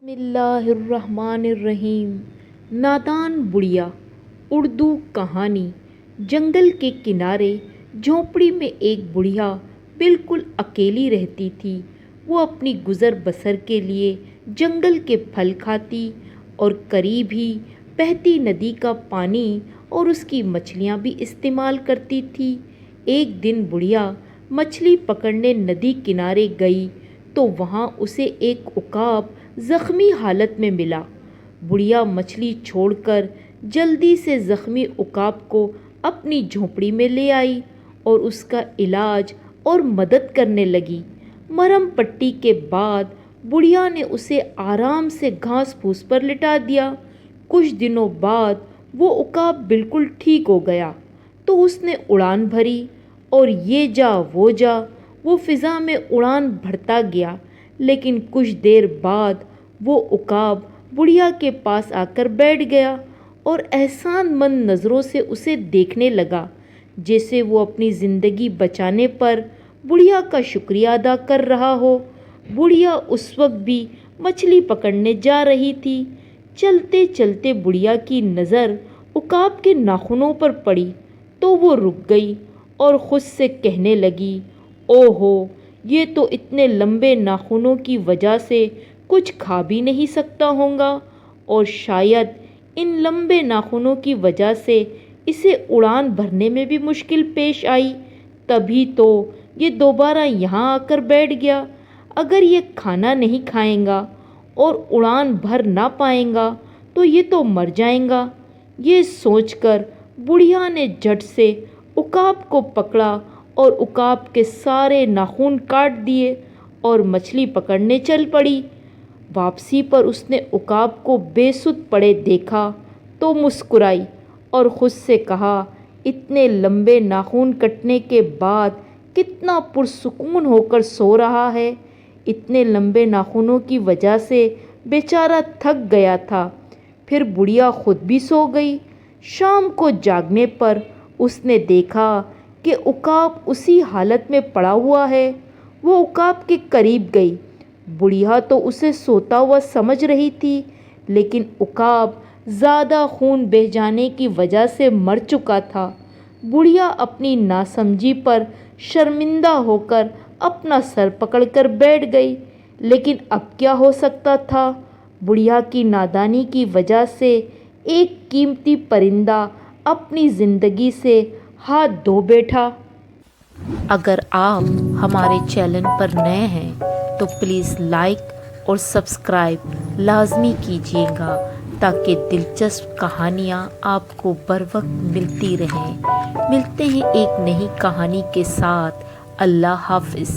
बिस्मिल्लाहिर्रहमानिर्रहीम। नादान बुढ़िया। उर्दू कहानी। जंगल के किनारे झोंपड़ी में एक बुढ़िया बिल्कुल अकेली रहती थी। वो अपनी गुज़र बसर के लिए जंगल के फल खाती और करीब ही बहती नदी का पानी और उसकी मछलियाँ भी इस्तेमाल करती थी। एक दिन बुढ़िया मछली पकड़ने नदी किनारे गई तो वहाँ उसे एक उकाब ज़ख्मी हालत में मिला। बुढ़िया मछली छोड़कर जल्दी से ज़ख्मी उकाब को अपनी झोंपड़ी में ले आई और उसका इलाज और मदद करने लगी। मरहम पट्टी के बाद बुढ़िया ने उसे आराम से घास फूस पर लिटा दिया। कुछ दिनों बाद वो उकाब बिल्कुल ठीक हो गया तो उसने उड़ान भरी और ये जा वो फ़िज़ा में उड़ान भरता गया। लेकिन कुछ देर बाद वो उकाब बुढ़िया के पास आकर बैठ गया और एहसानमंद नज़रों से उसे देखने लगा, जैसे वो अपनी ज़िंदगी बचाने पर बुढ़िया का शुक्रिया अदा कर रहा हो। बुढ़िया उस वक्त भी मछली पकड़ने जा रही थी। चलते चलते बुढ़िया की नज़र उकाब के नाखूनों पर पड़ी तो वो रुक गई और ख़ुद से कहने लगी, ओहो, ये तो इतने लंबे नाखूनों की वजह से कुछ खा भी नहीं सकता होगा और शायद इन लंबे नाखूनों की वजह से इसे उड़ान भरने में भी मुश्किल पेश आई। तभी तो ये दोबारा यहाँ आकर बैठ गया। अगर ये खाना नहीं खाएगा और उड़ान भर ना पाएगा तो ये तो मर जाएगा। ये सोचकर बुढ़िया ने झट से उकाब को पकड़ा और उकाब के सारे नाखून काट दिए और मछली पकड़ने चल पड़ी। वापसी पर उसने उकाब को बेसुध पड़े देखा तो मुस्कुराई और ख़ुद से कहा, इतने लंबे नाखून कटने के बाद कितना पुरसुकून होकर सो रहा है। इतने लंबे नाखूनों की वजह से बेचारा थक गया था। फिर बुढ़िया खुद भी सो गई। शाम को जागने पर उसने देखा कि उकाब उसी हालत में पड़ा हुआ है। वो उकाब के करीब गई। बुढ़िया तो उसे सोता हुआ समझ रही थी, लेकिन उकाब ज़्यादा खून बह जाने की वजह से मर चुका था। बुढ़िया अपनी नासमझी पर शर्मिंदा होकर अपना सर पकड़कर बैठ गई। लेकिन अब क्या हो सकता था? बुढ़िया की नादानी की वजह से एक कीमती परिंदा अपनी ज़िंदगी से हाथ धो बैठा। अगर आप हमारे चैनल पर नए हैं तो प्लीज़ लाइक और सब्सक्राइब लाजमी कीजिएगा ताकि दिलचस्प कहानियाँ आपको बर वक्त मिलती रहें। मिलते हैं एक नई कहानी के साथ। अल्लाह हाफ़िज़।